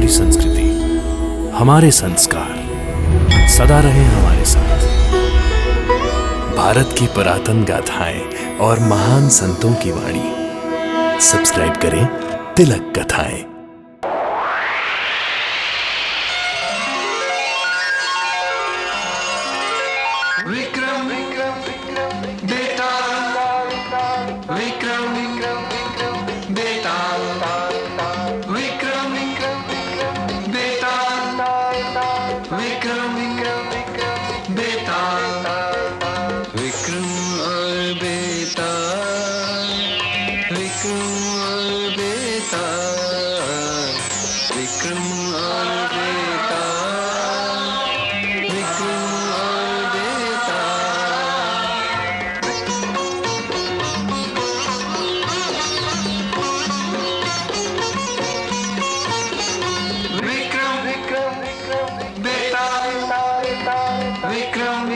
हमारी संस्कृति, हमारे संस्कार सदा रहे हमारे साथ। भारत की पुरातन गाथाएं और महान संतों की वाणी। सब्सक्राइब करें तिलक कथाएं। विक्रम बेटा, विक्रम बेटा, विक्रम बेटा, विक्रम बेटा, विक्रम और बेटा, विक्रम और बेटा, विक्रम और बेटा, विक्रम और बेटा। विक्रम बेटा, विक्रम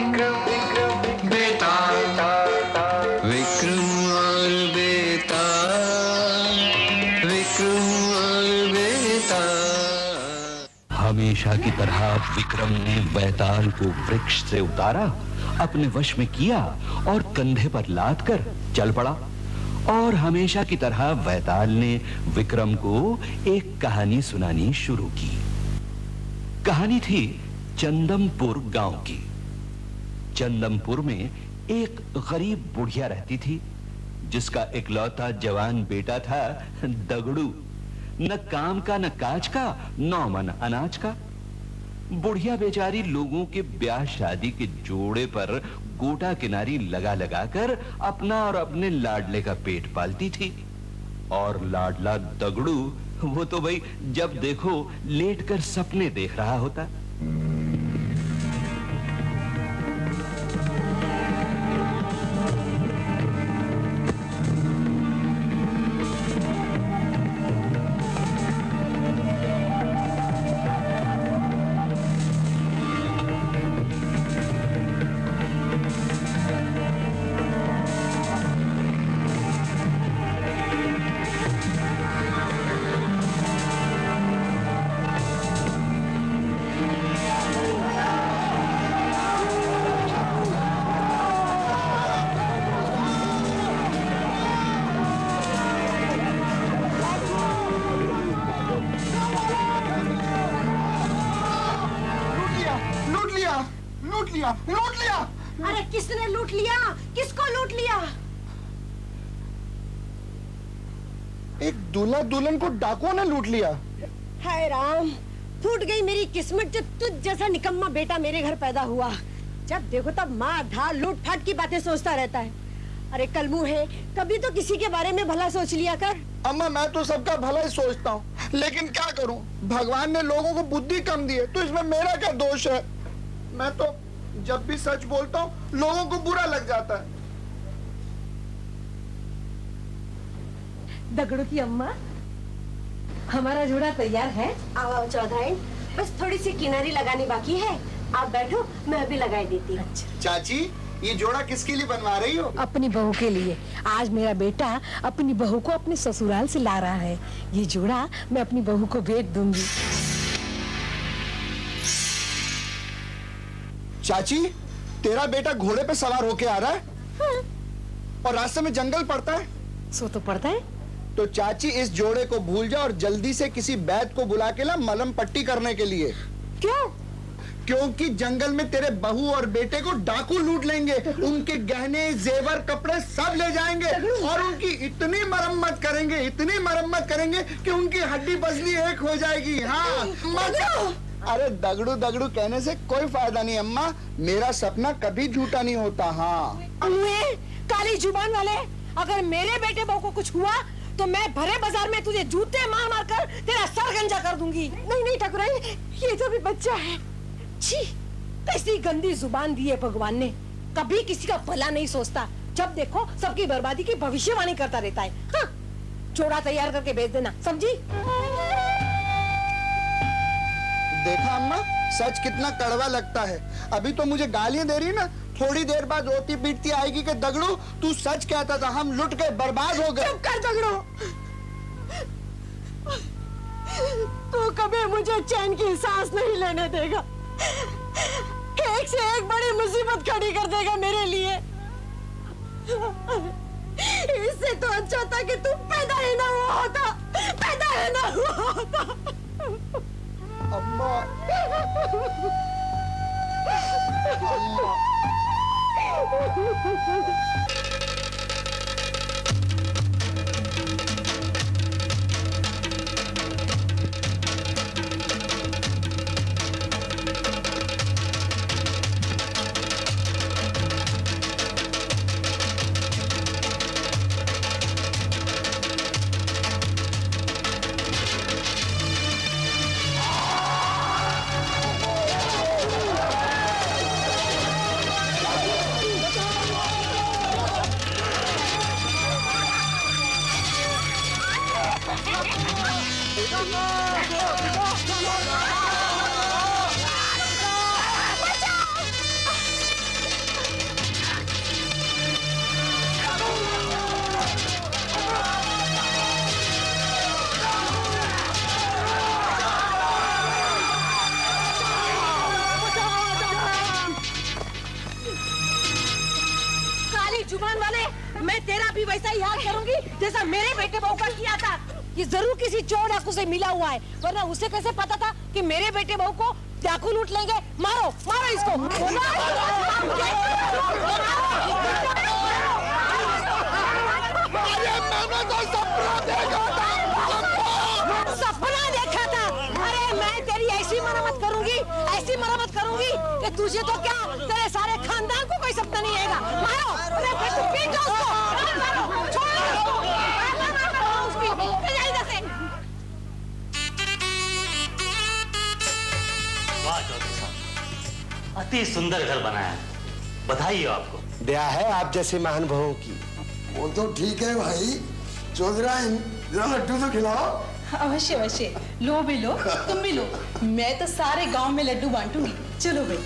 बेटा, विक्रम और बेटा, विक्रम और बेटा। हमेशा की तरह विक्रम ने बैताल को वृक्ष से उतारा, अपने वश में किया और कंधे पर लाद कर चल पड़ा। और हमेशा की तरह बैताल ने विक्रम को एक कहानी सुनानी शुरू की। कहानी थी चंदमपुर गांव की। चंदमपुर में एक गरीब बुढ़िया रहती थी, जिसका इकलौता जवान बेटा था दगड़ू। न काम का, न काज का, न मन अनाज का। बुढ़िया बेचारी लोगों के ब्याह शादी के जोड़े पर गोटा किनारी लगा लगा कर अपना और अपने लाडले का पेट पालती थी। और लाडला दगड़ू, वो तो भाई जब देखो लेटकर सपने देख रहा होता। लूट लिया। अरे किसने लूट लिया? किसको लूट लिया? एक दूल्हा दुल्हन को डाकुओं ने लूट लिया। हाय राम, फूट गई मेरी किस्मत जो तुझ जैसा निकम्मा बेटा मेरे घर पैदा हुआ। जब देखो तब मार धार लूट फाट की बातें सोचता रहता है। अरे कलमू है, कभी तो किसी के बारे में भला सोच लिया कर। अम्मा, मैं तो सबका भला ही सोचता हूँ, लेकिन क्या करूँ, भगवान ने लोगों को बुद्धि कम दी है, तो इसमें मेरा क्या दोष है? मैं तो जब भी सच बोलता हूँ लोगों को बुरा लग जाता है। दगड़ू की अम्मा, हमारा जोड़ा तैयार है। आओ चौधरी, बस थोड़ी सी किनारी लगानी बाकी है। आप बैठो, मैं अभी लगाई देती हूँ। चाची, ये जोड़ा किसके लिए बनवा रही हो? अपनी बहू के लिए। आज मेरा बेटा अपनी बहू को अपने ससुराल से ला रहा है। ये जोड़ा मैं अपनी बहू को भेज दूंगी। चाची, तेरा बेटा घोड़े पे सवार होके आ रहा है? हाँ। और रास्ते में जंगल पड़ता है? सो तो पड़ता है। तो चाची, इस जोड़े को भूल जा और जल्दी से किसी वैद्य को बुला के ला मलहम पट्टी करने के लिए। क्यों? क्योंकि जंगल में तेरे बहू और बेटे को डाकू लूट लेंगे। उनके गहने, जेवर, कपड़े सब ले जाएंगे और उनकी इतनी मरम्मत करेंगे, इतनी मरम्मत करेंगे कि उनकी हड्डी पसली एक हो जाएगी। हाँ, अरे दगड़ू दगड़ू कहने से कोई फायदा नहीं अम्मा, मेरा सपना कभी झूठा नहीं होता। हाँ काली जुबान वाले, अगर मेरे बेटे बहू को कुछ हुआ तो मैं भरे बाजार में तुझे जूते मार मार कर तेरा सर गंजा कर दूंगी। नहीं नहीं ठकुराइन, ये तो भी बच्चा है। छी, कैसी गंदी जुबान दी है भगवान ने। कभी किसी का भला नहीं सोचता, जब देखो सबकी बर्बादी की भविष्यवाणी करता रहता है। हाँ, जोड़ा तैयार करके भेज देना, समझी? देखा अम्मा, सच कितना कड़वा लगता है। अभी तो मुझे गालियां दे रही ना, थोड़ी देर बाद रोती पीटती आएगी कि दगड़ू तू सच कहता था, हम लुट गए, बर्बाद हो गए। चुप कर दगड़ू, तू तो कभी मुझे चैन की सांस नहीं लेने देगा। एक से एक बड़ी मुसीबत खड़ी कर देगा मेरे लिए। इससे तो अच्छा था कि तू पैदा ही ना हुआ होता, पैदा ही ना हुआ होता। अम्मा, अम्मा। जुबान वाले, मैं तेरा भी वैसा ही हाल करूंगी जैसा मेरे बेटे बहू का किया था। ये जरूर किसी चोर डाकू से मिला हुआ है, वरना उसे कैसे पता था कि मेरे बेटे बहू को डाकू लूट लेंगे। मारो मारो इसको। सपना देखा था। अरे मैं तेरी ऐसी मरम्मत करूंगी, ऐसी मरम्मत करूंगी कि तुझे तो क्या, तेरे सारे खानदान को कोई सपना नहीं आएगा। मारो, अरे पीटो उसको, छोड़ो उसको, इधर से। वाह चौधरी साहब, अति सुंदर घर बनाया है, बधाई हो आपको। दया है आप जैसे महानुभावों की। वो तो ठीक है भाई, चौधरी जरा लड्डू तो खिलाओ। अवश्य अवश्य, लो भी लो, तुम भी लो। मैं तो सारे गांव में लड्डू बांटूंगी। चलो भाई।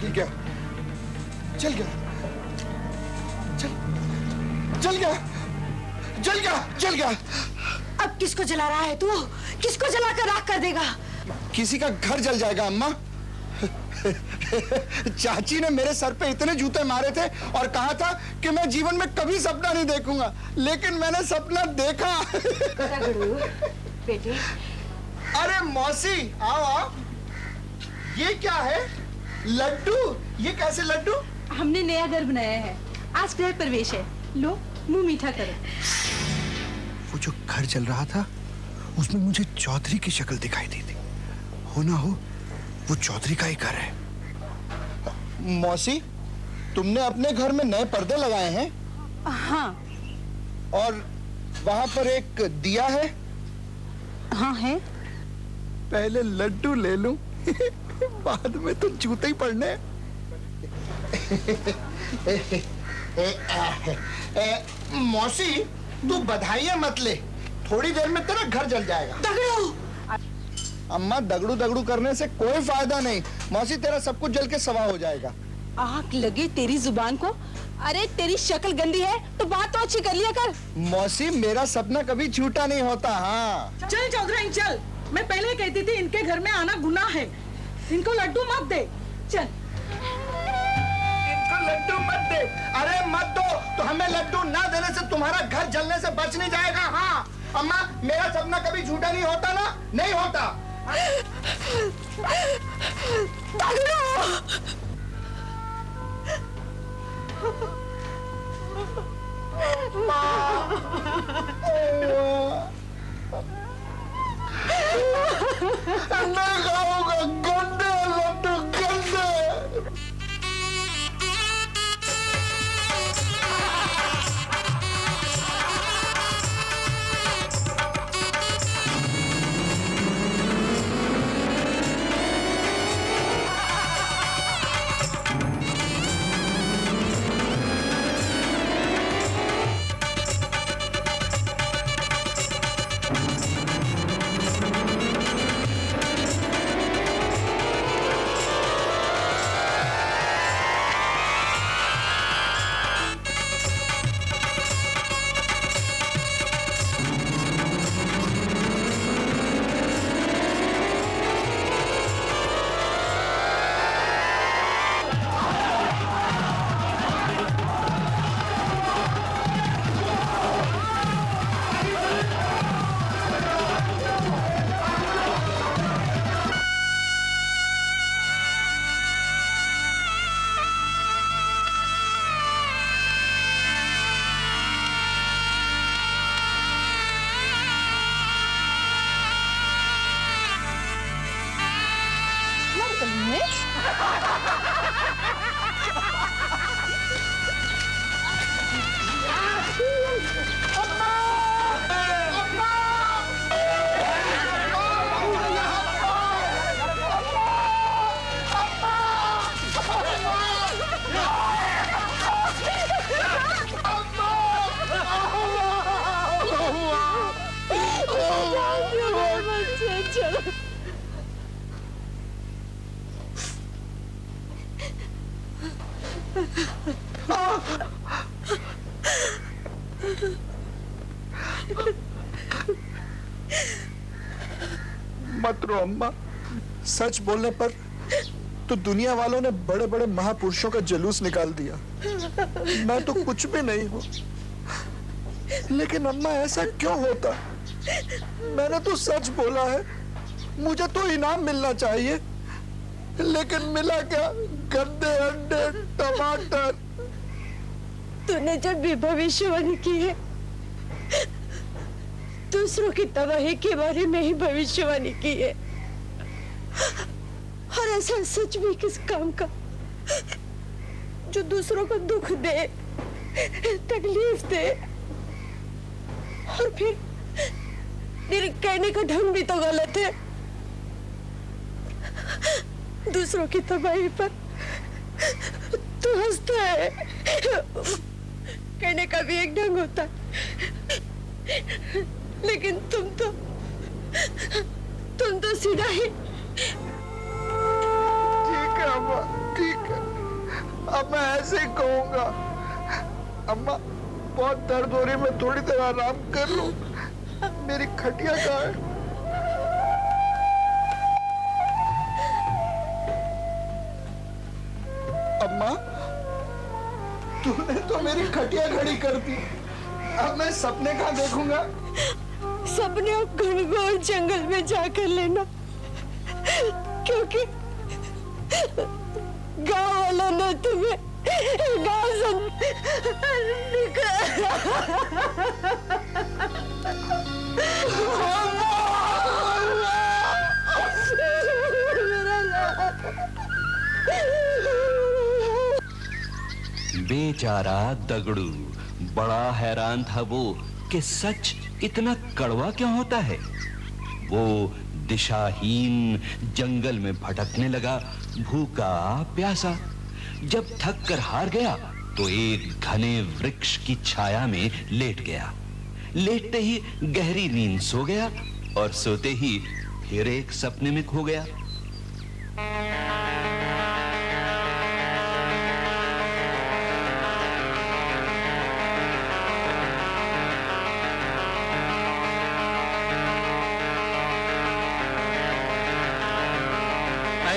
जल गया, जल गया, जल गया, जल गया। अब किसको जला रहा है तू? किसको जलाकर राख कर देगा? किसी का घर जल जाएगा अम्मा। चाची ने मेरे सर पे इतने जूते मारे थे और कहा था कि मैं जीवन में कभी सपना नहीं देखूंगा, लेकिन मैंने सपना देखा। बेटे। अरे मौसी, आओ आओ। ये क्या है? लड्डू? ये कैसे लड्डू? हमने नया घर बनाया है, आज गृह प्रवेश है। लो मुंह मीठा करो। वो जो घर चल रहा था उसमें मुझे चौधरी की शक्ल दिखाई दी थी। हो ना हो वो चौधरी का ही घर है। मौसी, तुमने अपने घर में नए पर्दे लगाए हैं? हाँ। और वहां पर एक दिया है? हाँ है। पहले लड्डू ले लूं, बाद में तो जूते ही पड़ने। मौसी, तू बधाइयां मत ले, थोड़ी देर में तेरा घर जल जाएगा। दगड़ू। अम्मा, दगड़ू दगड़ू करने से कोई फायदा नहीं। मौसी, तेरा सब कुछ जल के सवा हो जाएगा। आग लगे तेरी जुबान को। अरे तेरी शक्ल गंदी है तो बात तो अच्छी कर लिया कर। मौसी, मेरा सपना कभी झूठा नहीं होता। हाँ चल चौधरी चल, मैं पहले कहती थी इनके घर में आना गुनाह है, इनको लड्डू मत दे। चल, इनको लड्डू मत दे। अरे मत दो तो हमें लड्डू ना देने से तुम्हारा घर जलने से बच नहीं जाएगा। हाँ अम्मा, मेरा सपना कभी झूठा नहीं होता ना? नहीं होता। नहीं खाऊंगा, गंदे लड्डू गंदे। मत रो अम्मा, सच बोलने पर तो दुनिया वालों ने बड़े बड़े महापुरुषों का जुलूस निकाल दिया। मैं तो कुछ भी नहीं हूं। लेकिन अम्मा ऐसा क्यों होता? मैंने तो सच बोला है, मुझे तो इनाम मिलना चाहिए, लेकिन मिला क्या? गंदे अंडे, टमाटर। तूने जब भी भविष्यवाणी की है, दूसरों की तबाही के बारे में ही भविष्यवाणी की है। और ऐसा सच भी किस काम का जो दूसरों को दुख दे, तकलीफ दे। और फिर मेरे कहने का ढंग भी तो गलत है। दूसरों की तबाही पर तू हंसता है, कहने का भी एक ढंग होता है। लेकिन तुम तो सीधा ही। ठीक है अम्मा, ठीक है, अब मैं ऐसे ही कहूंगा। अम्मा बहुत दर्द हो रही, मैं थोड़ी देर आराम कर लूं। मेरी खटिया कहाँ है? अम्मा तूने तो मेरी खटिया खड़ी कर दी, अब मैं सपने कहाँ देखूंगा? सपने अब घनघोर जंगल में जाकर लेना, क्योंकि गांव वालों ने तुम्हें गांव से बेचारा दगड़ू बड़ा हैरान था वो कि सच इतना कड़वा क्यों होता है। वो दिशाहीन जंगल में भटकने लगा, भूखा प्यासा। जब थक कर हार गया तो एक घने वृक्ष की छाया में लेट गया। लेटते ही गहरी नींद सो गया और सोते ही फिर एक सपने में खो गया।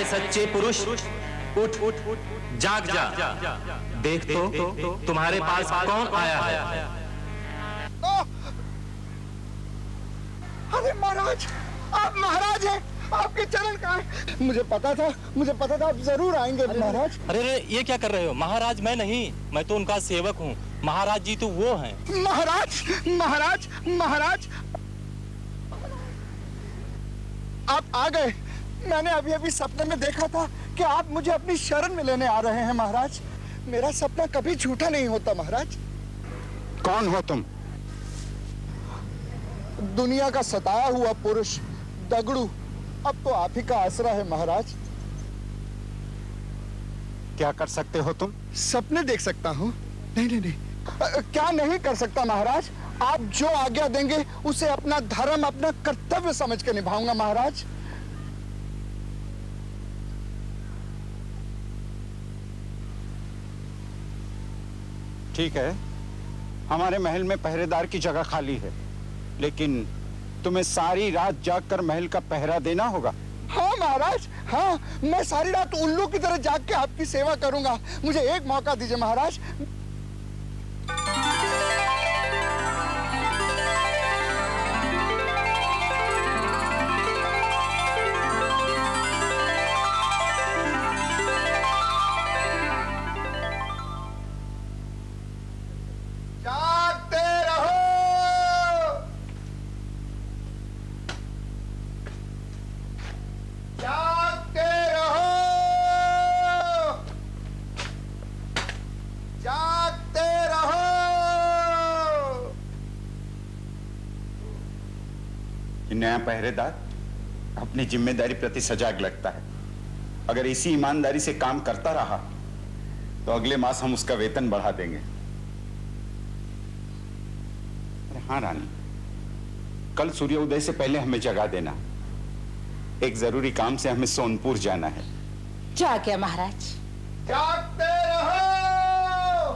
सच्चे पुरुष उठ उठ जाग जा, देख तो तुम्हारे पास कौन आया है। अरे महाराज, आप महाराज हैं, आपके चरण कहाँ हैं? मुझे पता था आप जरूर आएंगे महाराज। अरे ये क्या कर रहे हो? महाराज मैं नहीं, मैं तो उनका सेवक हूँ। महाराज जी तो वो हैं। महाराज महाराज महाराज आप आ गए। मैंने अभी अभी सपने में देखा था कि आप मुझे अपनी शरण में लेने आ रहे हैं महाराज। मेरा सपना कभी झूठा नहीं होता महाराज। कौन हो तुम? दुनिया का सताया हुआ पुरुष दगड़ू। अब तो आप ही का आसरा है महाराज। क्या कर सकते हो तुम? सपने देख सकता हूँ। नहीं नहीं नहीं, क्या नहीं कर सकता महाराज। आप जो आज्ञा देंगे उसे अपना धर्म, अपना कर्तव्य समझ के निभाऊंगा महाराज। ठीक है, हमारे महल में पहरेदार की जगह खाली है, लेकिन तुम्हें सारी रात जागकर महल का पहरा देना होगा। हाँ महाराज, हाँ, मैं सारी रात उल्लू की तरह जाग के आपकी सेवा करूंगा। मुझे एक मौका दीजिए महाराज। जागते रहो, जागते रहो, जागते रहो। ये नया पहरेदार अपनी जिम्मेदारी प्रति सजग लगता है। अगर इसी ईमानदारी से काम करता रहा तो अगले मास हम उसका वेतन बढ़ा देंगे। हाँ रानी, कल सूर्योदय से पहले हमें जगा देना। एक जरूरी काम से हमें सोनपुर जाना है। जा क्या महाराज? जागते रहो।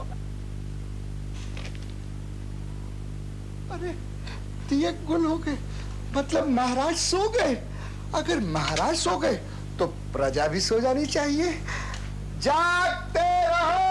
अरे दिए गुल हो गए, मतलब महाराज सो गए। अगर महाराज सो गए तो प्रजा भी सो जानी चाहिए। जागते रहो।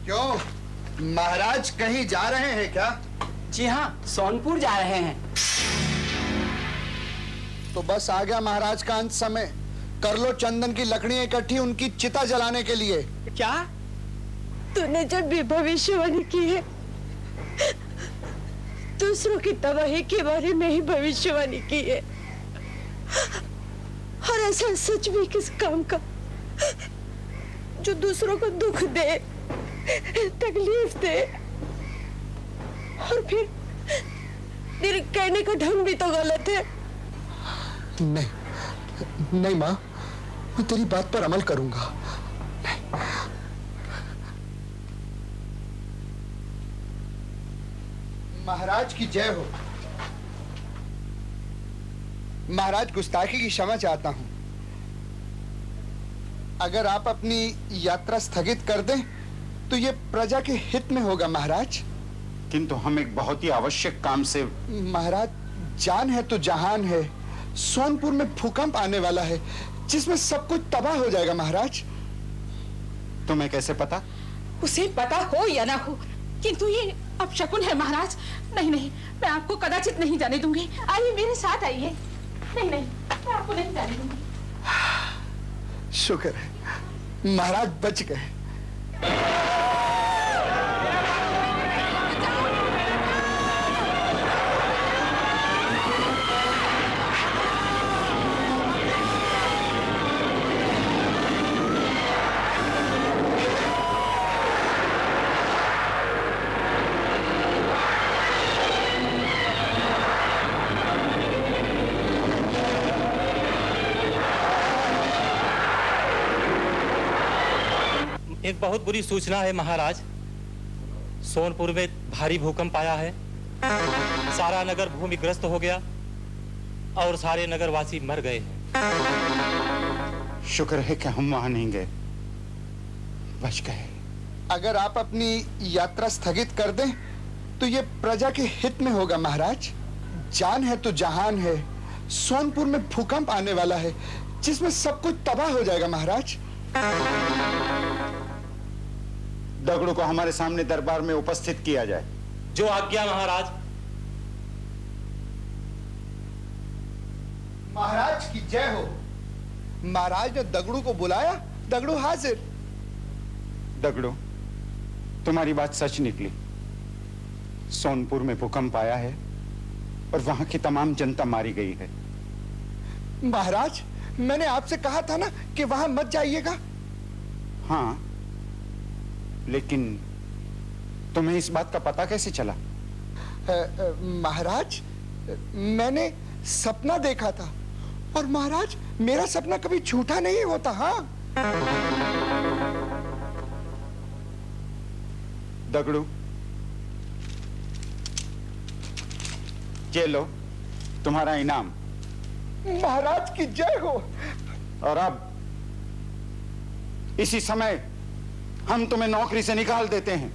क्यों महाराज कहीं जा रहे हैं क्या? जी हाँ, सोनपुर जा रहे हैं। तो बस आ गया महाराज का अंत समय। कर लो चंदन की लकड़ियां इकट्ठी उनकी चिता जलाने के लिए। क्या? तूने जब भी भविष्यवाणी की है, दूसरों की तबाही के बारे में ही भविष्यवाणी की है। और ऐसा सच भी किस काम का जो दूसरों को दुख दे, तकलीफ दे, और फिर तेरे कहने का ढंग भी तो गलत है। नहीं नहीं माँ, मैं तेरी बात पर अमल करूंगा। महाराज की जय हो। महाराज, गुस्ताखी की क्षमा चाहता हूं। अगर आप अपनी यात्रा स्थगित कर दें तो ये प्रजा के हित में होगा महाराज। किंतु हम एक बहुत ही आवश्यक काम से। महाराज, जान है तो जहान है। सोनपुर में भूकंप आने वाला है जिसमें सब कुछ तबाह हो जाएगा महाराज। तुम्हें कैसे पता? उसे पता हो या ना हो, किंतु ये अपशकुन है महाराज। नहीं नहीं, मैं आपको कदाचित नहीं जाने दूंगी। आइए मेरे साथ आइए। नहीं नहीं, मैं आपको नहीं जाने दूंगी। शुक्र है महाराज बच गए। एक बहुत बुरी सूचना है महाराज। सोनपुर में भारी भूकंप आया है। सारा नगर भूमिग्रस्त हो गया। और सारे नगरवासी मर गए। शुक्र है कि हम वहां नहीं गए, बच गए। अगर आप अपनी यात्रा स्थगित कर दें तो ये प्रजा के हित में होगा महाराज। जान है तो जहान है। सोनपुर में भूकंप आने वाला है जिसमें सब कुछ तबाह हो जाएगा महाराज। दगड़ू को हमारे सामने दरबार में उपस्थित किया जाए। जो आज्ञा महाराज। महाराज की जय हो। महाराज ने दगड़ू को बुलाया, दगड़ू हाजिर। दगड़ू, तुम्हारी बात सच निकली। सोनपुर में भूकंप आया है और वहां की तमाम जनता मारी गई है। महाराज, मैंने आपसे कहा था ना कि वहां मत जाइएगा। हाँ, लेकिन तुम्हें इस बात का पता कैसे चला? महाराज, मैंने सपना देखा था और महाराज मेरा सपना कभी झूठा नहीं होता। हाँ दगड़ू, ये लो तुम्हारा इनाम। महाराज की जय हो। और अब इसी समय हम तुम्हें नौकरी से निकाल देते हैं।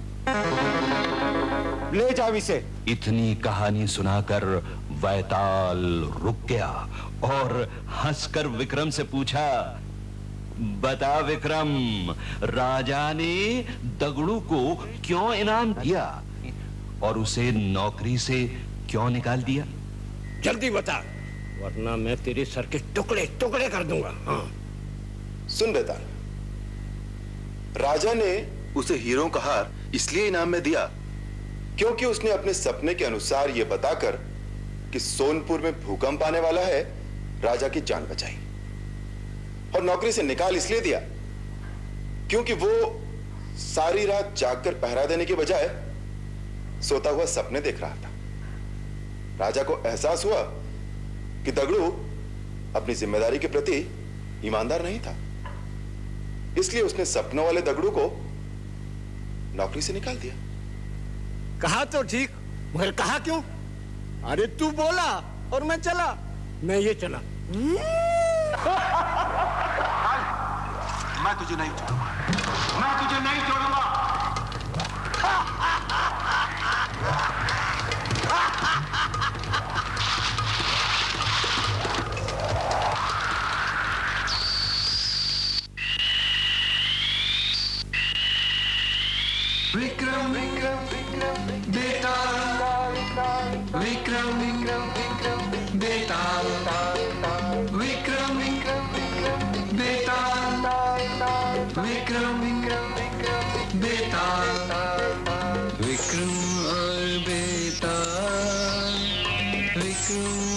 ले जाओ इसे। इतनी कहानी सुनाकर वैताल रुक गया और हंसकर विक्रम से पूछा, बता विक्रम, राजा ने दगड़ू को क्यों इनाम दिया और उसे नौकरी से क्यों निकाल दिया? जल्दी बता, वरना मैं तेरे सर के टुकड़े टुकड़े कर दूंगा। हाँ। सुन बेटा, राजा ने उसे हीरों का हार इसलिए इनाम में दिया क्योंकि उसने अपने सपने के अनुसार यह बताकर कि सोनपुर में भूकंप आने वाला है, राजा की जान बचाई। और नौकरी से निकाल इसलिए दिया क्योंकि वो सारी रात जागकर पहरा देने के बजाय सोता हुआ सपने देख रहा था। राजा को एहसास हुआ कि दगड़ू अपनी जिम्मेदारी के प्रति ईमानदार नहीं था, इसलिए उसने सपनों वाले दगड़ू को नौकरी से निकाल दिया। कहा तो ठीक, मगर कहा क्यों? अरे तू बोला और मैं चला, मैं ये चला। मैं तुझे नहीं छोड़ूंगा, मैं तुझे नहीं छोड़ूंगा। विक्रम बेताल, विक्रम बेताल, विक्रम बेताल, विक्रम बेताल, विक्रम और बेताल, विक्रम